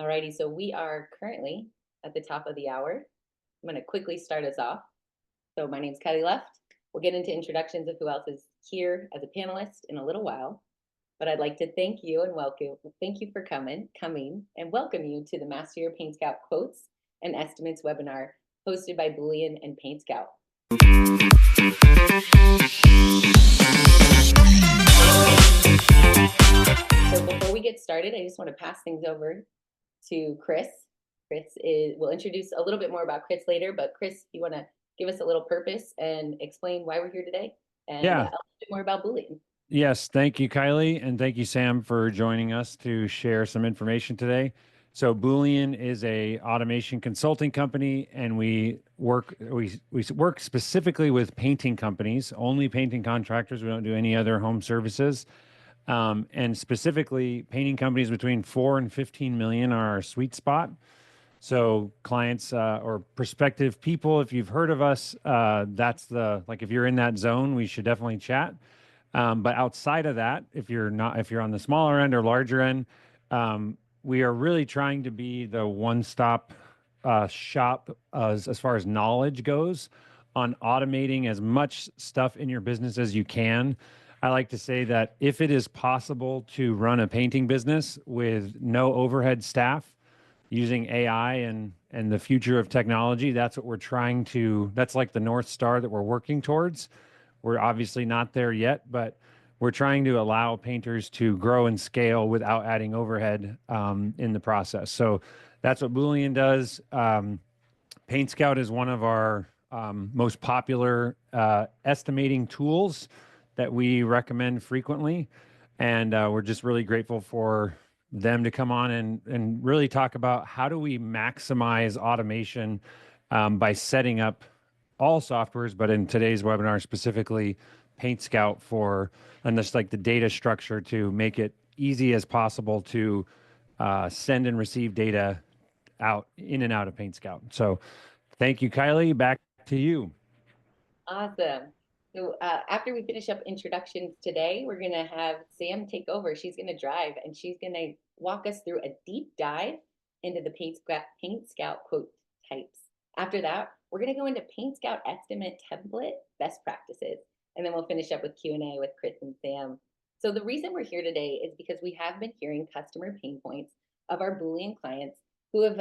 Alrighty, so we are currently at the top of the hour. I'm going to quickly start us off. So my name's Kelly Left. We'll get into introductions of who else is here as a panelist in a little while. But I'd like to thank you and welcome. Thank you for coming, and welcome you to the Master Your PaintScout Quotes and Estimates webinar hosted by Boolean and PaintScout. So before we get started, I just want to pass things over to Chris. We'll introduce a little bit more about Chris later, but Chris, you want to give us a little purpose and explain why we're here today and a little bit more about Boolean. Yes, thank you, Kylie, and thank you, Sam, for joining us to share some information today. So Boolean is a automation consulting company, and we work specifically with painting companies, only painting contractors. We don't do any other home services. And specifically, painting companies between 4 and 15 million are our sweet spot. So clients or prospective people, if you've heard of us, that's if you're in that zone, we should definitely chat. But outside of that, if you're on the smaller end or larger end, we are really trying to be the one-stop shop as far as knowledge goes on automating as much stuff in your business as you can. I like to say that if it is possible to run a painting business with no overhead staff using AI and the future of technology, that's what we're trying to, that's like the North Star that we're working towards. We're obviously not there yet, but we're trying to allow painters to grow and scale without adding overhead in the process. So that's what Boolean does. PaintScout is one of our most popular estimating tools that we recommend frequently. And we're just really grateful for them to come on and really talk about how do we maximize automation by setting up all softwares, but in today's webinar, specifically PaintScout and just like the data structure to make it easy as possible to send and receive data out in and out of PaintScout. So thank you, Kylie. Back to you. Awesome. So after we finish up introductions today, we're going to have Sam take over. She's going to drive and she's going to walk us through a deep dive into the PaintScout quote types. After that, we're going to go into PaintScout estimate template best practices, and then we'll finish up with Q&A with Chris and Sam. So the reason we're here today is because we have been hearing customer pain points of our Boolean clients who have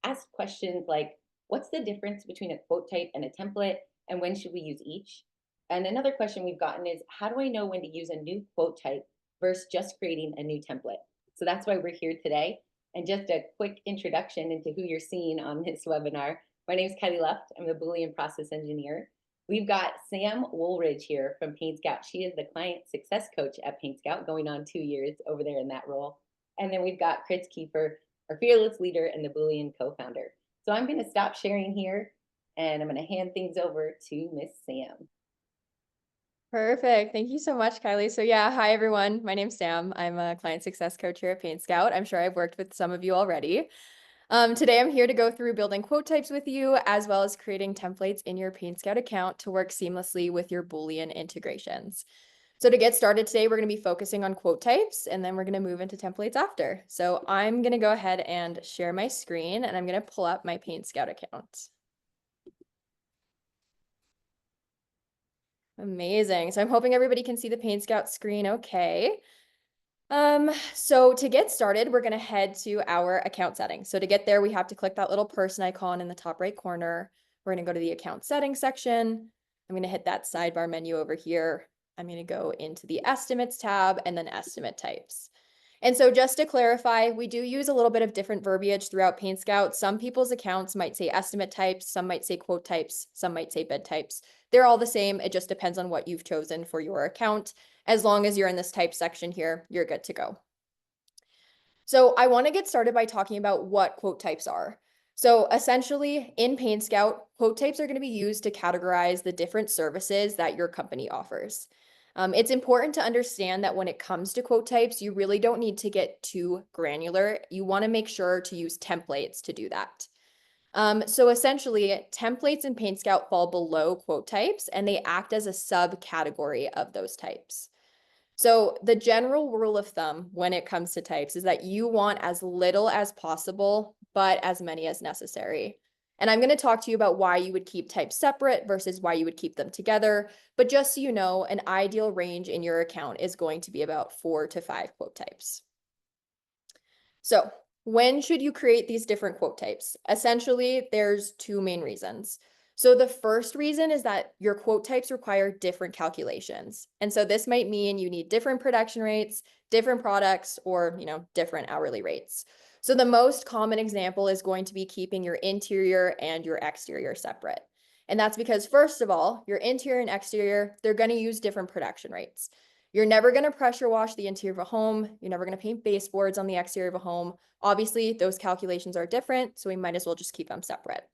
asked questions like, what's the difference between a quote type and a template, and when should we use each? And another question we've gotten is, how do I know when to use a new quote type versus just creating a new template? So that's why we're here today. And just a quick introduction into who you're seeing on this webinar. My name is Kelly Left. I'm the Boolean process engineer. We've got Sam Woolridge here from PaintScout. She is the client success coach at PaintScout, going on 2 years over there in that role. And then we've got Chris Kiefer, our fearless leader and the Boolean co-founder. So I'm going to stop sharing here, and I'm going to hand things over to Miss Sam. Perfect. Thank you so much, Kylie. So yeah, hi everyone. My name's Sam. I'm a client success coach here at PaintScout. I'm sure I've worked with some of you already. Today I'm here to go through building quote types with you, as well as creating templates in your PaintScout account to work seamlessly with your Boolean integrations. So to get started today, we're going to be focusing on quote types, and then we're going to move into templates after. So I'm going to go ahead and share my screen, and I'm going to pull up my PaintScout account. Amazing. So I'm hoping everybody can see the PaintScout screen okay. So to get started, we're going to head to our account settings. So to get there, we have to click that little person icon in the top right corner. We're going to go to the account settings section. I'm going to hit that sidebar menu over here. I'm going to go into the estimates tab and then estimate types. And so just to clarify, we do use a little bit of different verbiage throughout PaintScout. Some people's accounts might say estimate types, some might say quote types, some might say bid types. They're all the same. It just depends on what you've chosen for your account. As long as you're in this type section here, you're good to go. So I want to get started by talking about what quote types are. So essentially in PaintScout, quote types are going to be used to categorize the different services that your company offers. It's important to understand that when it comes to quote types, you really don't need to get too granular. You want to make sure to use templates to do that. So essentially, templates in PaintScout fall below quote types, and they act as a subcategory of those types. So the general rule of thumb when it comes to types is that you want as little as possible, but as many as necessary. And I'm going to talk to you about why you would keep types separate versus why you would keep them together. But just so you know, an ideal range in your account is going to be about 4 to 5 quote types. So when should you create these different quote types? Essentially, there's 2 main reasons. So the first reason is that your quote types require different calculations. And so this might mean you need different production rates, different products, or, different hourly rates. So the most common example is going to be keeping your interior and your exterior separate. And that's because, first of all, your interior and exterior, they're going to use different production rates. You're never going to pressure wash the interior of a home. You're never going to paint baseboards on the exterior of a home. Obviously, those calculations are different, so we might as well just keep them separate.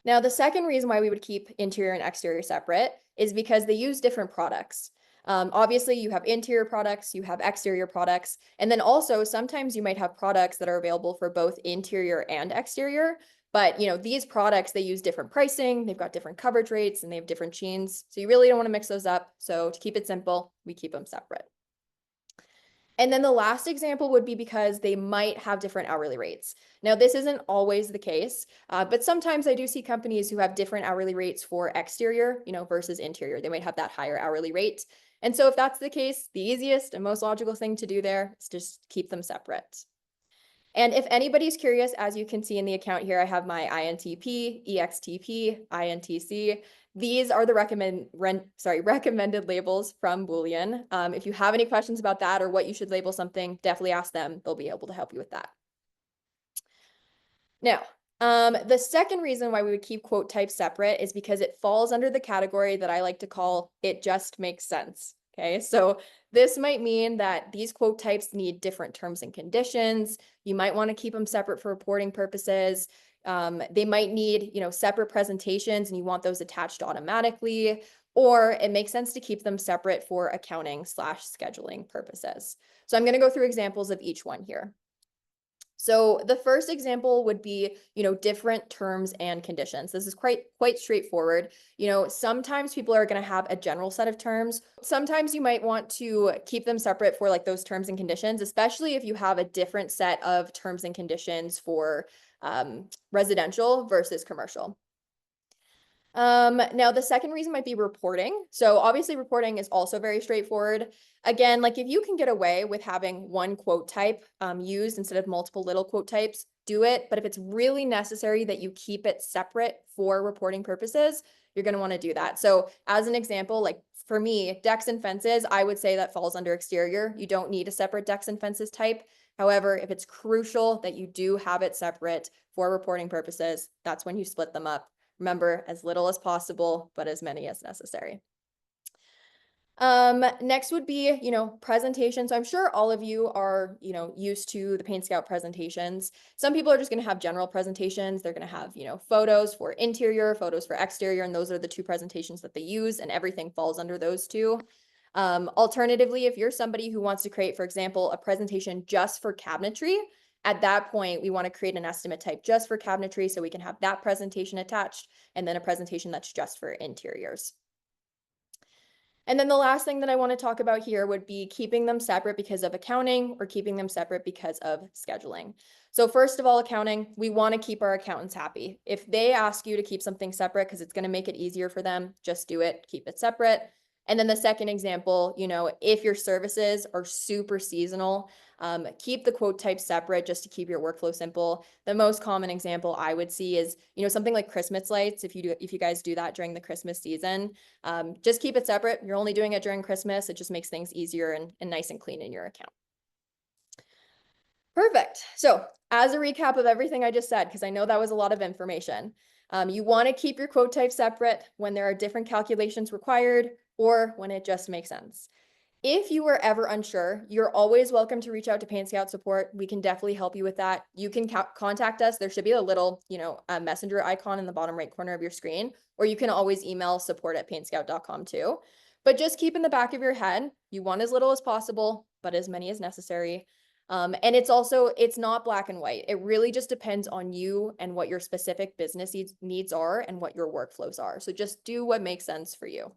Now, the second reason why we would keep interior and exterior separate is because they use different products. Obviously, you have interior products, you have exterior products, and then also sometimes you might have products that are available for both interior and exterior. But these products, they use different pricing, they've got different coverage rates, and they have different sheens. So you really don't want to mix those up. So to keep it simple, we keep them separate. And then the last example would be because they might have different hourly rates. Now, this isn't always the case, but sometimes I do see companies who have different hourly rates for exterior, versus interior. They might have that higher hourly rate. And so if that's the case, the easiest and most logical thing to do there is just keep them separate. And if anybody's curious, as you can see in the account here, I have my INTP, EXTP, INTC. These are the recommended labels from Boolean. If you have any questions about that or what you should label something, definitely ask them. They'll be able to help you with that. Now, the second reason why we would keep quote types separate is because it falls under the category that I like to call it just makes sense. Okay, so this might mean that these quote types need different terms and conditions. You might want to keep them separate for reporting purposes. They might need, separate presentations and you want those attached automatically, or it makes sense to keep them separate for accounting/scheduling purposes. So I'm going to go through examples of each one here. So the first example would be, different terms and conditions. This is quite straightforward. Sometimes people are going to have a general set of terms. Sometimes you might want to keep them separate for like those terms and conditions, especially if you have a different set of terms and conditions for residential versus commercial. Now the second reason might be reporting. So obviously reporting is also very straightforward. Again, like if you can get away with having one quote type used instead of multiple little quote types, do it. But if it's really necessary that you keep it separate for reporting purposes, you're going to want to do that. So as an example, like for me, decks and fences, I would say that falls under exterior. You don't need a separate decks and fences type. However, if it's crucial that you do have it separate for reporting purposes, that's when you split them up. Remember, as little as possible, but as many as necessary. Next would be, presentation. So I'm sure all of you are, used to the PaintScout presentations. Some people are just going to have general presentations. They're going to have, photos for interior, photos for exterior, and those are the 2 presentations that they use, and everything falls under those 2. Alternatively, if you're somebody who wants to create, for example, a presentation just for cabinetry, at that point, we want to create an estimate type just for cabinetry so we can have that presentation attached and then a presentation that's just for interiors. And then the last thing that I want to talk about here would be keeping them separate because of accounting or keeping them separate because of scheduling. So first of all, accounting, we want to keep our accountants happy. If they ask you to keep something separate because it's going to make it easier for them, just do it, keep it separate. And then the second example, if your services are super seasonal, keep the quote type separate just to keep your workflow simple. The most common example I would see is, something like Christmas lights. If you guys do that during the Christmas season, just keep it separate. You're only doing it during Christmas. It just makes things easier and nice and clean in your account. Perfect. So as a recap of everything I just said, because I know that was a lot of information, you want to keep your quote type separate when there are different calculations required or when it just makes sense. If you were ever unsure, you're always welcome to reach out to PaintScout support. We can definitely help you with that. You can contact us. There should be a little, a messenger icon in the bottom right corner of your screen, or you can always email support@paintscout.com too. But just keep in the back of your head, you want as little as possible, but as many as necessary. And it's not black and white. It really just depends on you and what your specific business needs are and what your workflows are. So just do what makes sense for you.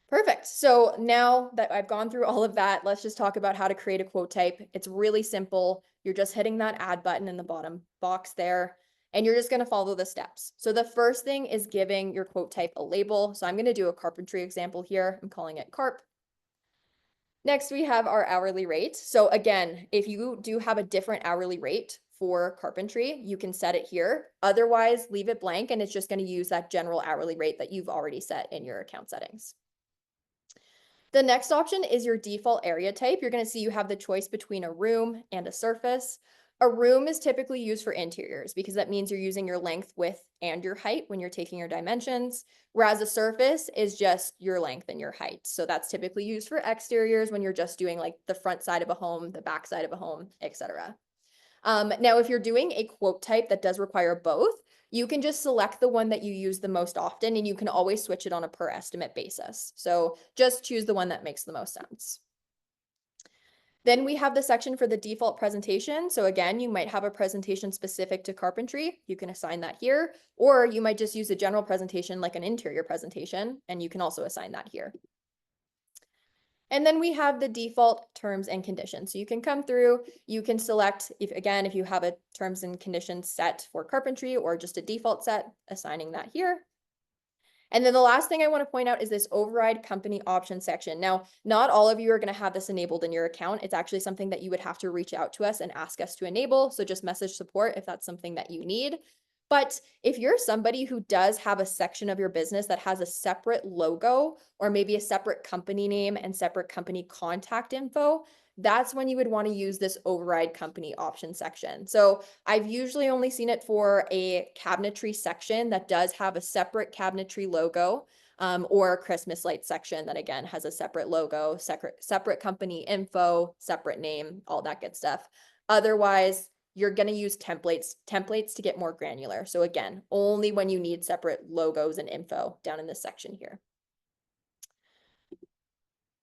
Perfect. So now that I've gone through all of that, let's just talk about how to create a quote type. It's really simple. You're just hitting that add button in the bottom box there, and you're just going to follow the steps. So the first thing is giving your quote type a label. So I'm going to do a carpentry example here. I'm calling it carp. Next, we have our hourly rate. So again, if you do have a different hourly rate for carpentry, you can set it here. Otherwise, leave it blank, and it's just going to use that general hourly rate that you've already set in your account settings. The next option is your default area type. You're going to see you have the choice between a room and a surface. A room is typically used for interiors because that means you're using your length, width, and your height when you're taking your dimensions, whereas a surface is just your length and your height. So that's typically used for exteriors when you're just doing like the front side of a home, the back side of a home, etc. Now, if you're doing a quote type that does require both, you can just select the one that you use the most often, and you can always switch it on a per estimate basis. So just choose the one that makes the most sense. Then we have the section for the default presentation. So again, you might have a presentation specific to carpentry. You can assign that here, or you might just use a general presentation like an interior presentation, and you can also assign that here. And then we have the default terms and conditions. So you can come through, you can select, if you have a terms and conditions set for carpentry or just a default set, assigning that here. And then the last thing I want to point out is this override company option section. Now, not all of you are going to have this enabled in your account. It's actually something that you would have to reach out to us and ask us to enable. So just message support if that's something that you need. But if you're somebody who does have a section of your business that has a separate logo or maybe a separate company name and separate company contact info, that's when you would want to use this override company option section. So I've usually only seen it for a cabinetry section that does have a separate cabinetry logo, or a Christmas light section that again has a separate logo, separate company info, separate name, all that good stuff. Otherwise, you're going to use templates to get more granular. So again, only when you need separate logos and info down in this section here.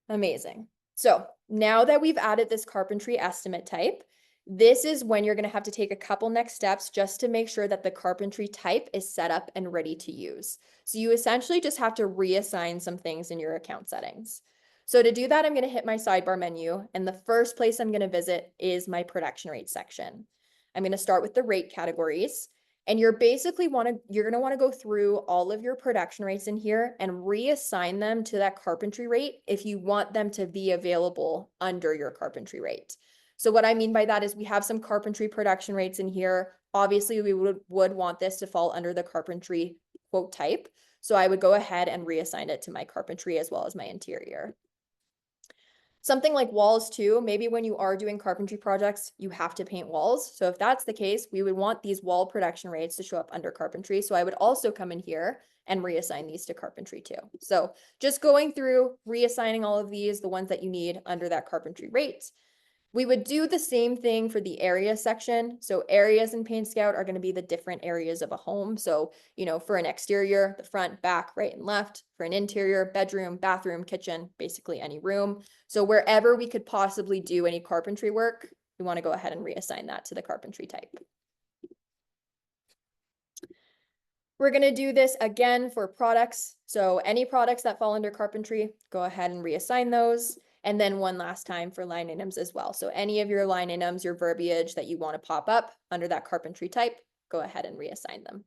Amazing. So now that we've added this carpentry estimate type, this is when you're going to have to take a couple next steps just to make sure that the carpentry type is set up and ready to use. So you essentially just have to reassign some things in your account settings. So to do that, I'm going to hit my sidebar menu, and the first place I'm going to visit is my production rate section. I'm going to start with the rate categories, and you're going to want to go through all of your production rates in here and reassign them to that carpentry rate if you want them to be available under your carpentry rate. So what I mean by that is we have some carpentry production rates in here. Obviously, we would want this to fall under the carpentry quote type. So I would go ahead and reassign it to my carpentry as well as my interior. Something like walls too, maybe when you are doing carpentry projects, you have to paint walls. So if that's the case, we would want these wall production rates to show up under carpentry. So I would also come in here and reassign these to carpentry too. So just going through, reassigning all of these, the ones that you need under that carpentry rate. We would do the same thing for the area section. So areas in PaintScout are going to be the different areas of a home. So, for an exterior, the front, back, right, and left. For an interior, bedroom, bathroom, kitchen, basically any room. So wherever we could possibly do any carpentry work, we want to go ahead and reassign that to the carpentry type. We're going to do this again for products. So any products that fall under carpentry, go ahead and reassign those. And then one last time for line items as well. So any of your line items, your verbiage that you want to pop up under that carpentry type, go ahead and reassign them.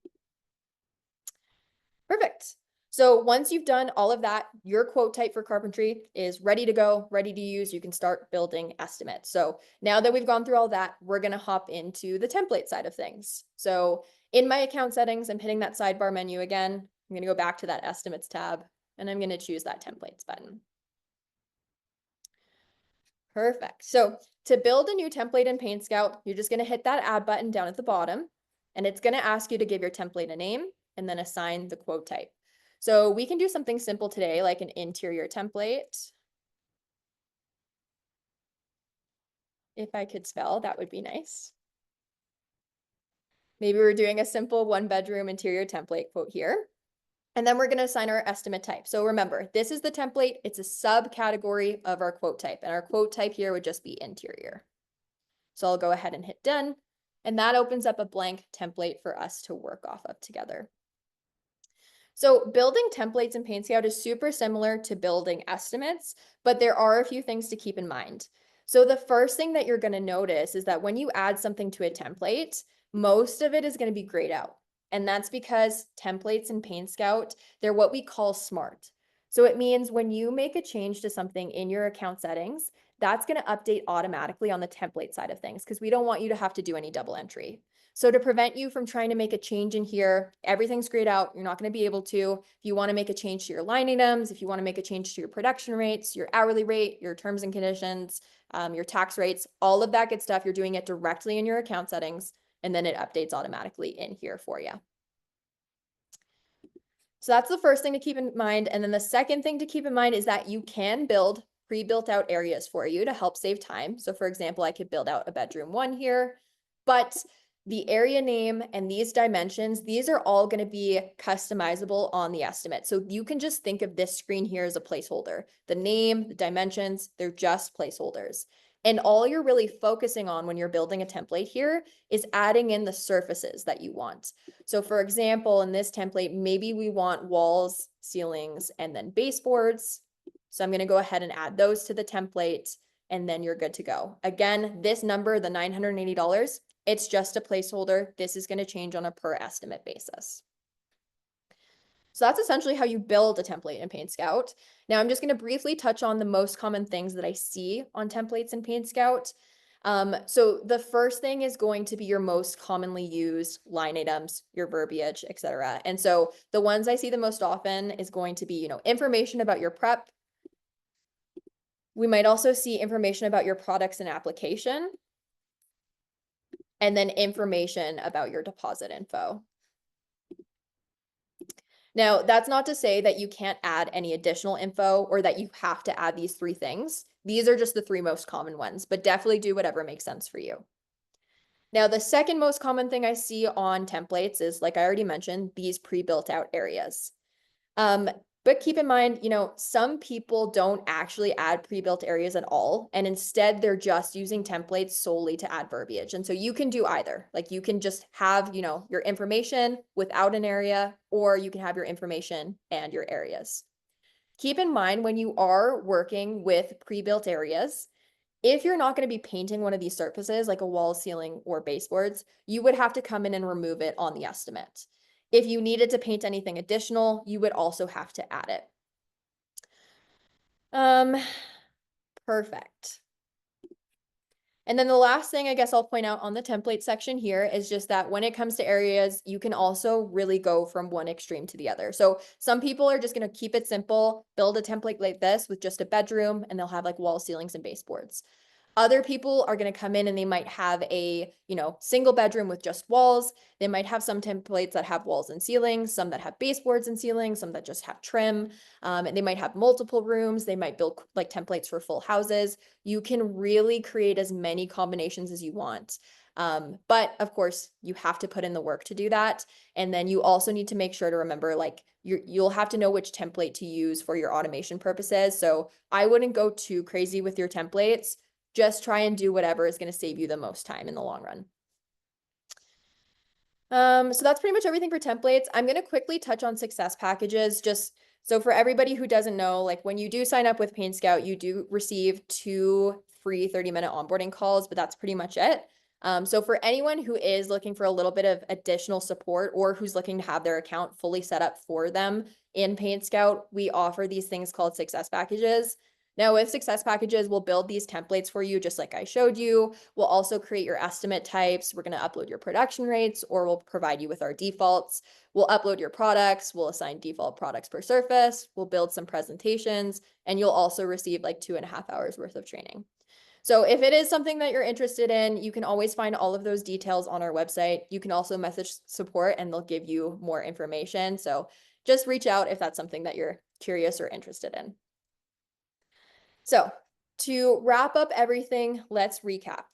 Perfect. So once you've done all of that, your quote type for carpentry is ready to go, ready to use. You can start building estimates. So now that we've gone through all that, we're going to hop into the template side of things. So in my account settings, I'm hitting that sidebar menu again. I'm going to go back to that estimates tab, and I'm going to choose that templates button. Perfect. So to build a new template in PaintScout, you're just going to hit that add button down at the bottom, and it's going to ask you to give your template a name and then assign the quote type. So we can do something simple today, like an interior template. If I could spell, that would be nice. Maybe we're doing a simple 1-bedroom interior template quote here. And then we're going to assign our estimate type. So remember, this is the template. It's a subcategory of our quote type. And our quote type here would just be interior. So I'll go ahead and hit done. And that opens up a blank template for us to work off of together. So building templates in PaintScout is super similar to building estimates, but there are a few things to keep in mind. So the first thing that you're going to notice is that when you add something to a template, most of it is going to be grayed out. And that's because templates in PaintScout, they're what we call smart. So it means when you make a change to something in your account settings, that's going to update automatically on the template side of things because we don't want you to have to do any double entry. So to prevent you from trying to make a change in here, everything's grayed out. You're not going to be able to. If you want to make a change to your line items, if you want to make a change to your production rates, your hourly rate, your terms and conditions, your tax rates, all of that good stuff, you're doing it directly in your account settings, and then it updates automatically in here for you. So that's the first thing to keep in mind. And then the second thing to keep in mind is that you can build pre-built out areas for you to help save time. So for example, I could build out a bedroom 1 here, but the area name and these dimensions, these are all going to be customizable on the estimate. So you can just think of this screen here as a placeholder. The name, the dimensions, they're just placeholders. And all you're really focusing on when you're building a template here is adding in the surfaces that you want. So for example, in this template, maybe we want walls, ceilings, and then baseboards. So I'm going to go ahead and add those to the template, and then you're good to go. Again, this number, the $980, it's just a placeholder. This is going to change on a per estimate basis. So that's essentially how you build a template in PaintScout. Now I'm just going to briefly touch on the most common things that I see on templates in PaintScout. So the first thing is going to be your most commonly used line items, your verbiage, etc. And so the ones I see the most often is going to be, information about your prep. We might also see information about your products and application, and then information about your deposit info. Now, that's not to say that you can't add any additional info or that you have to add these 3 things. These are just the 3 most common ones, but definitely do whatever makes sense for you. Now, the second most common thing I see on templates is, like I already mentioned, these pre-built out areas. But keep in mind, some people don't actually add pre-built areas at all, and instead they're just using templates solely to add verbiage. And so you can do either. Like you can just have, your information without an area, or you can have your information and your areas. Keep in mind when you are working with pre-built areas, if you're not going to be painting one of these surfaces like a wall, ceiling, or baseboards, you would have to come in and remove it on the estimate. If you needed to paint anything additional, you would also have to add it. Perfect. And then the last thing I guess I'll point out on the template section here is just that when it comes to areas, you can also really go from one extreme to the other. So some people are just going to keep it simple, build a template like this with just a bedroom, and they'll have like wall, ceilings, and baseboards. Other people are going to come in and they might have a, single bedroom with just walls. They might have some templates that have walls and ceilings, some that have baseboards and ceilings, some that just have trim. And they might have multiple rooms. They might build like templates for full houses. You can really create as many combinations as you want. But of course, you have to put in the work to do that. And then you also need to make sure to remember, like, you'll have to know which template to use for your automation purposes. So I wouldn't go too crazy with your templates. Just try and do whatever is going to save you the most time in the long run. So that's pretty much everything for templates. I'm going to quickly touch on success packages. Just so for everybody who doesn't know, like when you do sign up with PaintScout, you do receive 2 free 30-minute onboarding calls, but that's pretty much it. So for anyone who is looking for a little bit of additional support or who's looking to have their account fully set up for them in PaintScout, we offer these things called success packages. Now with success packages, we'll build these templates for you just like I showed you. We'll also create your estimate types. We're going to upload your production rates, or we'll provide you with our defaults. We'll upload your products. We'll assign default products per surface. We'll build some presentations, and you'll also receive like 2.5 hours worth of training. So if it is something that you're interested in, you can always find all of those details on our website. You can also message support and they'll give you more information. So just reach out if that's something that you're curious or interested in. So to wrap up everything, let's recap.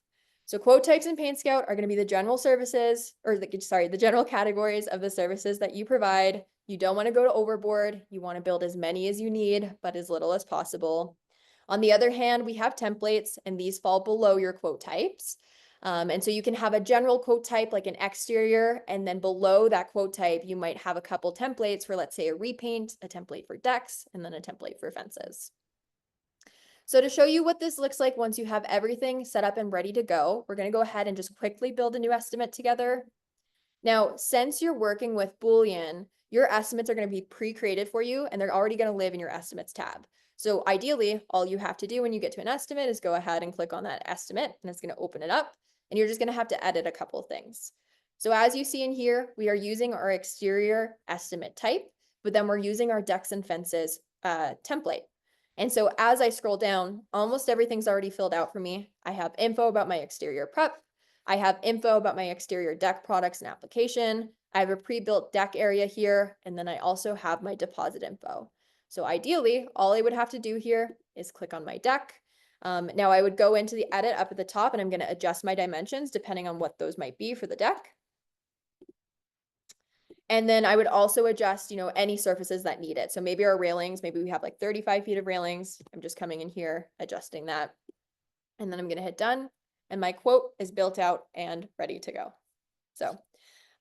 So quote types in PaintScout are going to be the general services, or the general categories of the services that you provide. You don't want to go overboard. You want to build as many as you need, but as little as possible. On the other hand, we have templates, and these fall below your quote types. And so you can have a general quote type like an exterior, and then below that quote type, you might have a couple templates for, let's say, a repaint, a template for decks, and then a template for fences. So to show you what this looks like once you have everything set up and ready to go, we're going to go ahead and just quickly build a new estimate together. Now, since you're working with Boolean, your estimates are going to be pre-created for you, and they're already going to live in your estimates tab. So ideally, all you have to do when you get to an estimate is go ahead and click on that estimate, and it's going to open it up, and you're just going to have to edit a couple of things. So as you see in here, we are using our exterior estimate type, but then we're using our decks and fences template. And so as I scroll down, almost everything's already filled out for me. I have info about my exterior prep. I have info about my exterior deck products and application. I have a pre-built deck area here, and then I also have my deposit info. So ideally, all I would have to do here is click on my deck. Now I would go into the edit up at the top, and I'm going to adjust my dimensions depending on what those might be for the deck. And then I would also adjust, any surfaces that need it. So maybe our railings, maybe we have like 35 feet of railings. I'm just coming in here, adjusting that. And then I'm going to hit done. And my quote is built out and ready to go. So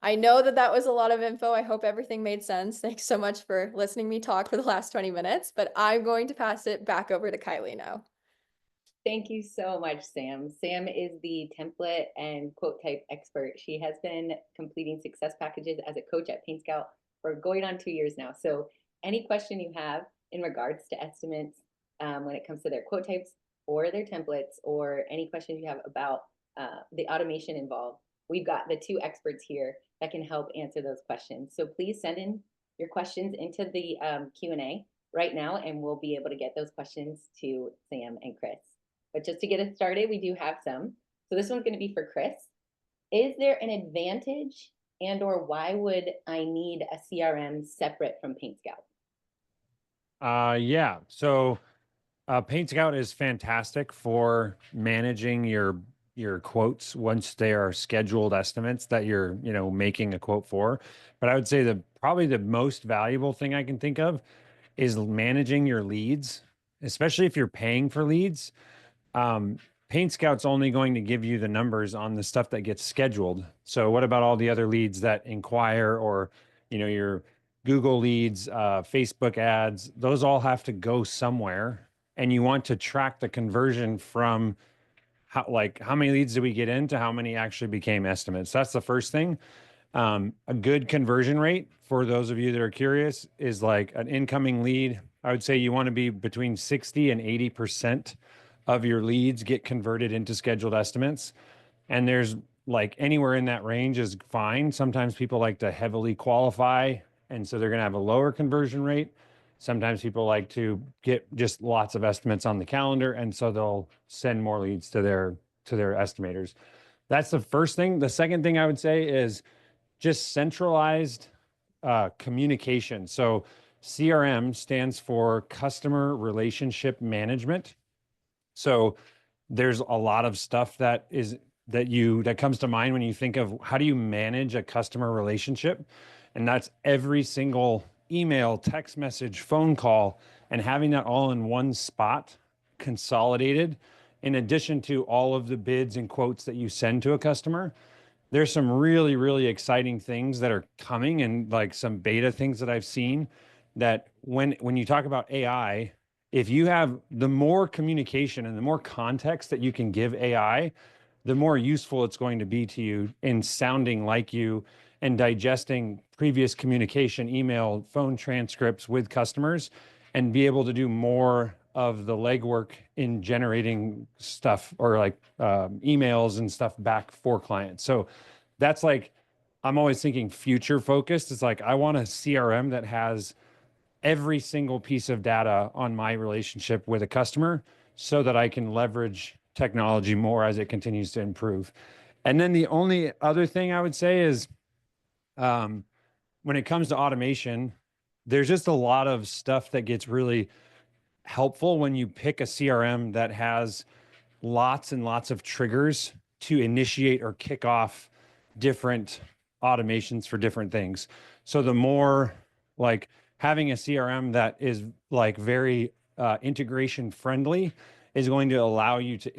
I know that that was a lot of info. I hope everything made sense. Thanks so much for listening to me talk for the last 20 minutes, but I'm going to pass it back over to Kylie now. Thank you so much, Sam. Sam is the template and quote type expert. She has been completing success packages as a coach at PaintScout for going on 2 years now. So any question you have in regards to estimates when it comes to their quote types or their templates, or any questions you have about the automation involved, we've got the two experts here that can help answer those questions. So please send in your questions into the Q&A right now, and we'll be able to get those questions to Sam and Chris. But just to get us started, we do have some. So this one's going to be for Chris. Is there an advantage and/or why would I need a CRM separate from PaintScout? Yeah. So PaintScout is fantastic for managing your quotes once they are scheduled estimates that you're making a quote for. But I would say probably the most valuable thing I can think of is managing your leads, especially if you're paying for leads. PaintScout's only going to give you the numbers on the stuff that gets scheduled. So what about all the other leads that inquire, or your Google leads, Facebook ads? Those all have to go somewhere, and you want to track the conversion from how many leads did we get in to how many actually became estimates. That's the first thing. A good conversion rate, for those of you that are curious, is like an incoming lead. I would say you want to be between 60 and 80% of your leads get converted into scheduled estimates. And there's anywhere in that range is fine. Sometimes people like to heavily qualify, and so they're going to have a lower conversion rate. Sometimes people like to get just lots of estimates on the calendar, and so they'll send more leads to their estimators. That's the first thing. The second thing I would say is just centralized communication. So CRM stands for Customer Relationship Management. So there's a lot of stuff that comes to mind when you think of how do you manage a customer relationship. And that's every single email, text message, phone call, and having that all in one spot, consolidated, in addition to all of the bids and quotes that you send to a customer. There's some really, really exciting things that are coming, and some beta things that I've seen that when you talk about AI, if you have the more communication and the more context that you can give AI, the more useful it's going to be to you in sounding like you and digesting previous communication, email, phone transcripts with customers, and be able to do more of the legwork in generating stuff, or emails and stuff back for clients. So that's I'm always thinking future focused. It's I want a CRM that has every single piece of data on my relationship with a customer, so that I can leverage technology more as it continues to improve. And then the only other thing I would say is, when it comes to automation, there's just a lot of stuff that gets really helpful when you pick a CRM that has lots and lots of triggers to initiate or kick off different automations for different things. So the more having a CRM that is very integration friendly is going to allow you to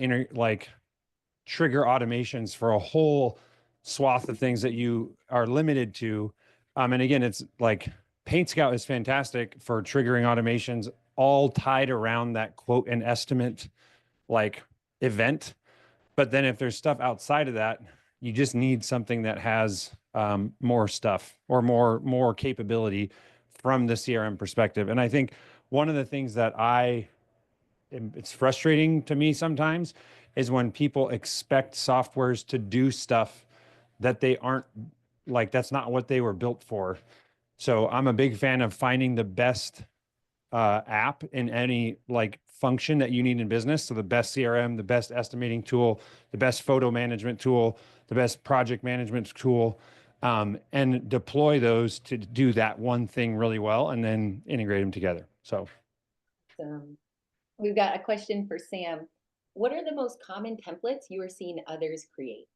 trigger automations for a whole swath of things that you are limited to. And again, it's like PaintScout is fantastic for triggering automations, all tied around that quote and estimate like event. But then if there's stuff outside of that, you just need something that has more stuff or more capability from the CRM perspective. And I think one of the things that it's frustrating to me sometimes is when people expect softwares to do stuff that they aren't, like, that's not what they were built for. So I'm a big fan of finding the best app in any like function that you need in business. So the best CRM, the best estimating tool, the best photo management tool, the best project management tool, and deploy those to do that one thing really well, and then integrate them together. So we've got a question for Sam. What are the most common templates you are seeing others create?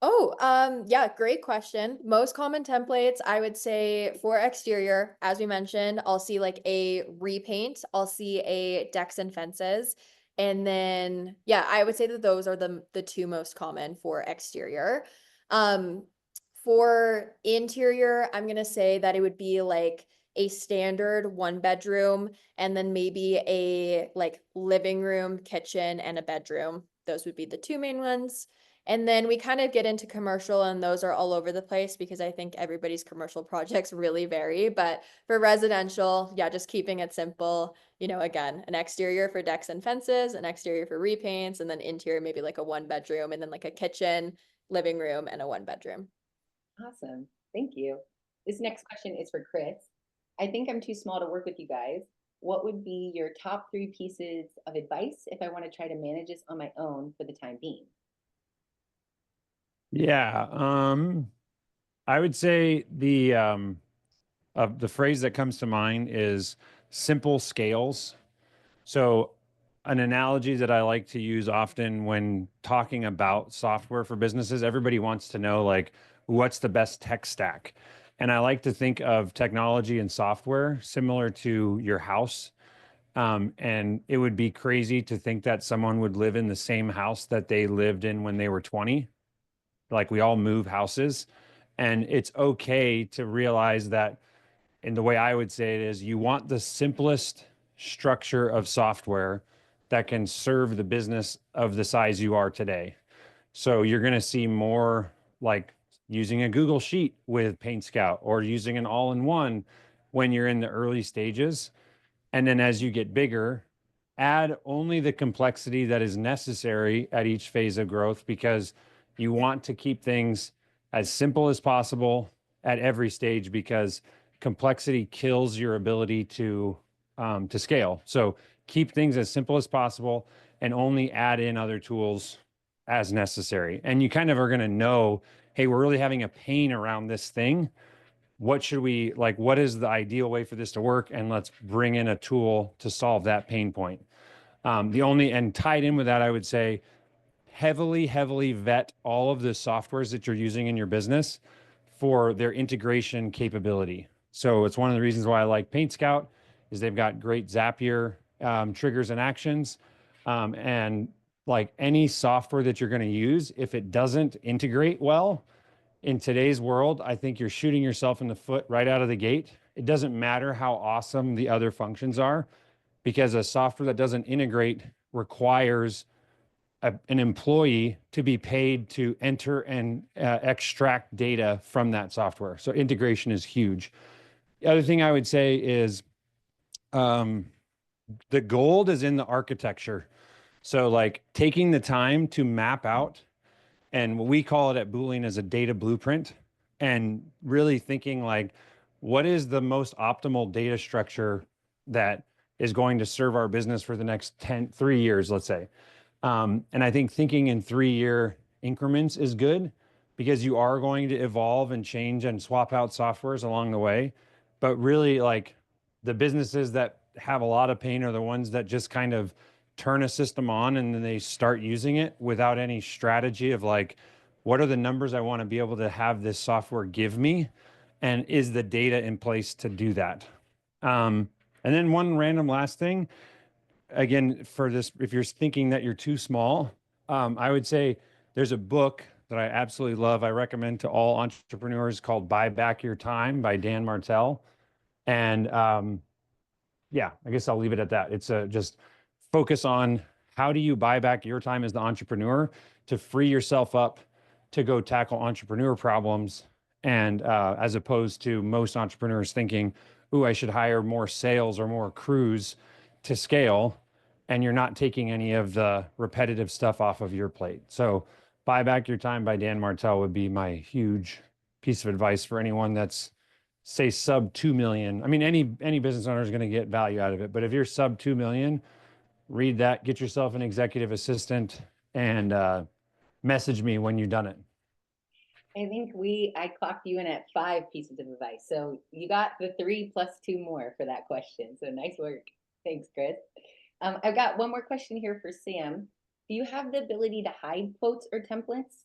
Oh, yeah, great question. Most common templates, I would say for exterior, as we mentioned, I'll see like a repaint, I'll see a decks and fences. And then, yeah, I would say that those are the two most common for exterior. For interior, I'm gonna say that it would be like a standard 1 bedroom and then maybe a like living room, kitchen, and a bedroom. Those would be the two main ones. And then we kind of get into commercial, and those are all over the place because I think everybody's commercial projects really vary. But for residential, yeah, just keeping it simple, again, an exterior for decks and fences, an exterior for repaints, and then interior, maybe like a 1 bedroom, and then like a kitchen, living room, and a 1 bedroom. Awesome. Thank you. This next question is for Chris. I think I'm too small to work with you guys. What would be your top 3 pieces of advice if I want to try to manage this on my own for the time being? yeah, I would say the phrase that comes to mind is simple scales. So an analogy that I like to use often when talking about software for businesses, everybody wants to know, like, what's the best tech stack? And I like to think of technology and software similar to your house. And it would be crazy to think that someone would live in the same house that they lived in when they were 20. Like, we all move houses, and it's okay to realize that. And the way I would say it is, you want the simplest structure of software that can serve the business of the size you are today. So you're going to see more like using a Google Sheet with PaintScout, or using an all-in-one when you're in the early stages. And then as you get bigger, add only the complexity that is necessary at each phase of growth, because you want to keep things as simple as possible at every stage, because complexity kills your ability to scale. So keep things as simple as possible and only add in other tools as necessary. And you kind of are going to know, hey, we're really having a pain around this thing. What should we, like, what is the ideal way for this to work? And let's bring in a tool to solve that pain point. And tied in with that, I would say, heavily vet all of the softwares that you're using in your business for their integration capability. So it's one of the reasons why I like PaintScout, is they've got great Zapier triggers and actions. And like any software that you're going to use, if it doesn't integrate well in today's world, I think you're shooting yourself in the foot right out of the gate. It doesn't matter how awesome the other functions are, because a software that doesn't integrate requires an employee to be paid to enter and extract data from that software. So integration is huge. The other thing I would say is the gold is in the architecture. So like taking the time to map out, and what we call it at Boolean as a data blueprint, and really thinking like, what is the most optimal data structure that is going to serve our business for the next 3 years, let's say. And I think thinking in 3-year increments is good, because you are going to evolve and change and swap out softwares along the way. But really, like, the businesses that have a lot of pain are the ones that just kind of turn a system on and then they start using it without any strategy of like, what are the numbers I want to be able to have this software give me? And is the data in place to do that? And then one random last thing, again, for this, if you're thinking that you're too small, I would say there's a book that I absolutely love. I recommend to all entrepreneurs called Buy Back Your Time by Dan Martell. And yeah, I guess I'll leave it at that. It's just focus on how do you buy back your time as the entrepreneur to free yourself up to go tackle entrepreneur problems. And as opposed to most entrepreneurs thinking, ooh, I should hire more sales or more crews to scale. And you're not taking any of the repetitive stuff off of your plate. So, Buy Back Your Time by Dan Martell would be my huge piece of advice for anyone that's say sub 2 million. I mean, any business owner is going to get value out of it, but if you're sub 2 million, read that, get yourself an executive assistant, and message me when you've done it. I think I clocked you in at 5 pieces of advice. So you got the 3 plus 2 more for that question. So nice work. Thanks, Chris. I've got one more question here for Sam. Do you have the ability to hide quotes or templates?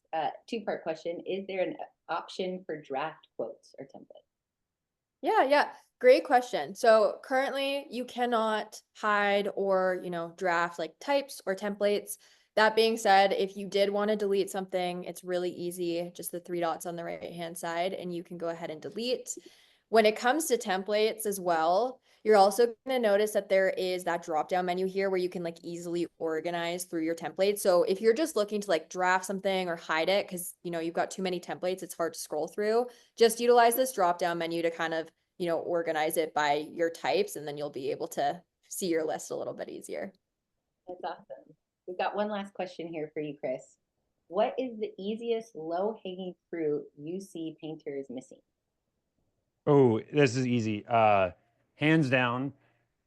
2-part question. Is there an option for draft quotes or templates? Yeah. Great question. So currently you cannot hide or, draft like types or templates. That being said, if you did want to delete something, it's really easy. Just the 3 dots on the right-hand side, and you can go ahead and delete. When it comes to templates as well, you're also going to notice that there is that drop-down menu here where you can like easily organize through your templates. So if you're just looking to like draft something or hide it because you've got too many templates, it's hard to scroll through. Just utilize this drop-down menu to kind of organize it by your types, and then you'll be able to see your list a little bit easier. That's awesome. We've got one last question here for you, Chris. What is the easiest low-hanging fruit you see painters missing? Oh, this is easy. Hands down,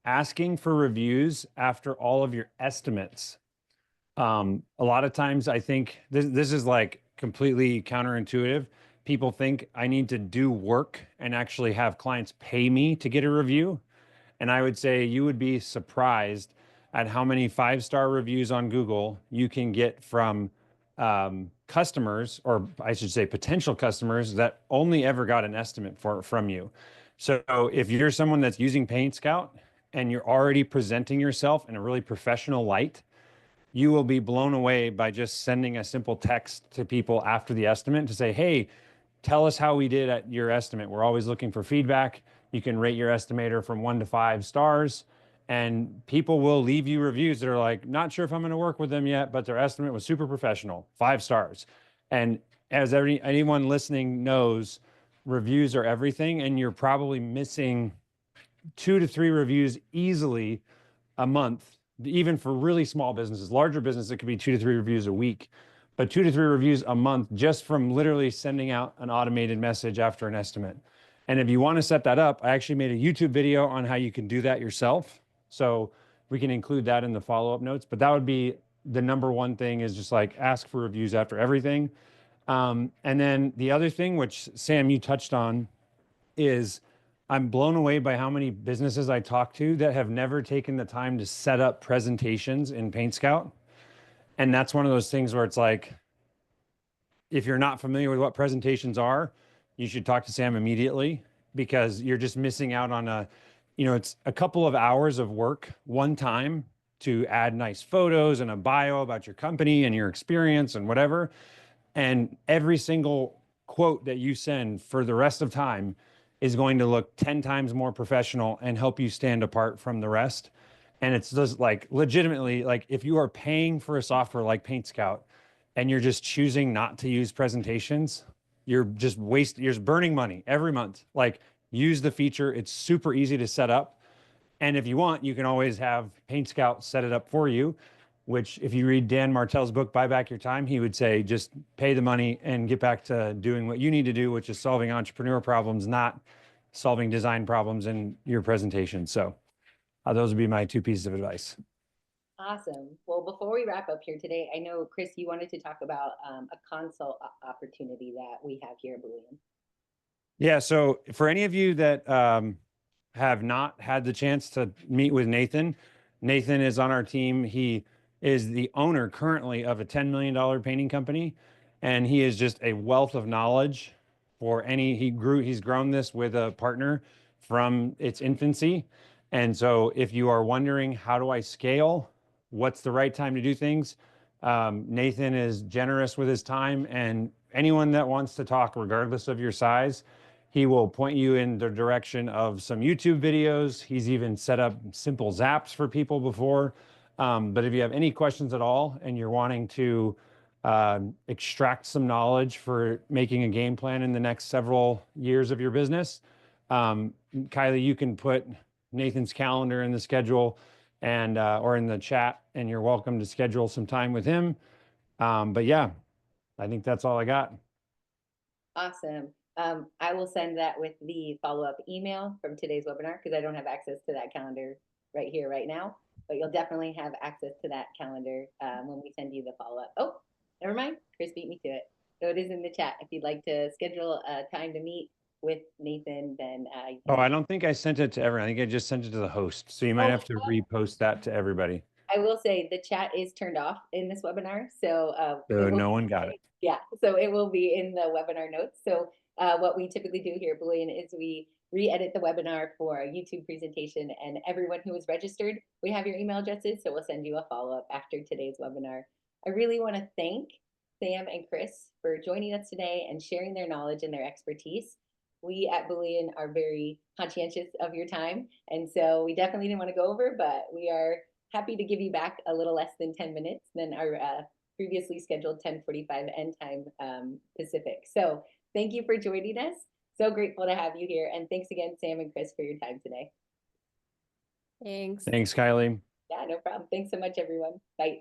asking for reviews after all of your estimates. A lot of times I think this is like completely counterintuitive. People think I need to do work and actually have clients pay me to get a review. And I would say you would be surprised at how many 5-star reviews on Google you can get from customers, or I should say potential customers, that only ever got an estimate from you. So if you're someone that's using PaintScout and you're already presenting yourself in a really professional light, you will be blown away by just sending a simple text to people after the estimate to say, hey, tell us how we did at your estimate. We're always looking for feedback. You can rate your estimator from 1 to 5 stars, and people will leave you reviews that are like, not sure if I'm going to work with them yet, but their estimate was super professional, 5 stars. And as anyone listening knows, reviews are everything, and you're probably missing 2 to 3 reviews easily a month, even for really small businesses. Larger businesses, it could be 2 to 3 reviews a week, but 2 to 3 reviews a month just from literally sending out an automated message after an estimate. And if you want to set that up, I actually made a YouTube video on how you can do that yourself. So we can include that in the follow-up notes, but that would be the number one thing, is just like ask for reviews after everything. And then the other thing, which Sam, you touched on, is I'm blown away by how many businesses I talk to that have never taken the time to set up presentations in PaintScout. And that's one of those things where it's like, if you're not familiar with what presentations are, you should talk to Sam immediately, because you're just missing out on it's a couple of hours of work one time to add nice photos and a bio about your company and your experience and whatever. And every single quote that you send for the rest of time is going to look 10 times more professional and help you stand apart from the rest. And it's just like, legitimately, like if you are paying for a software like PaintScout and you're just choosing not to use presentations, you're just burning money every month. Like, use the feature. It's super easy to set up. And if you want, you can always have PaintScout set it up for you, which if you read Dan Martell's book, Buy Back Your Time, he would say, just pay the money and get back to doing what you need to do, which is solving entrepreneur problems, not solving design problems in your presentation. So those would be my 2 pieces of advice. Awesome. Well, before we wrap up here today, I know, Chris, you wanted to talk about a consult opportunity that we have here at Boolean. Yeah. So for any of you that have not had the chance to meet with Nathan, Nathan is on our team. He is the owner currently of a $10 million painting company, and he is just a wealth of knowledge he's grown this with a partner from its infancy. And so if you are wondering, how do I scale? What's the right time to do things? Nathan is generous with his time, and anyone that wants to talk, regardless of your size, he will point you in the direction of some YouTube videos. He's even set up simple zaps for people before. But if you have any questions at all and you're wanting to extract some knowledge for making a game plan in the next several years of your business, Kylie, you can put Nathan's calendar in the schedule and or in the chat, and you're welcome to schedule some time with him. But yeah, I think that's all I got. Awesome. I will send that with the follow-up email from today's webinar because I don't have access to that calendar right here, right now. But you'll definitely have access to that calendar when we send you the follow-up. Oh, never mind. Chris beat me to it. So it is in the chat. If you'd like to schedule a time to meet with Nathan, then Oh, I don't think I sent it to everyone. I think I just sent it to the host. So you might have to repost that to everybody. I will say the chat is turned off in this webinar. So, So no one got it. Yeah, so it will be in the webinar notes. So what we typically do here at Boolean is we re-edit the webinar for a YouTube presentation, and everyone who is registered, we have your email addresses, so we'll send you a follow-up after today's webinar. I really want to thank Sam and Chris for joining us today and sharing their knowledge and their expertise. We at Boolean are very conscientious of your time, and so we definitely didn't want to go over, but we are happy to give you back a little less than 10 minutes than our previously scheduled 10:45 end time Pacific. So thank you for joining us. So grateful to have you here. And thanks again, Sam and Chris, for your time today. Thanks. Thanks, Kylie. Yeah, no problem. Thanks so much, everyone. Bye.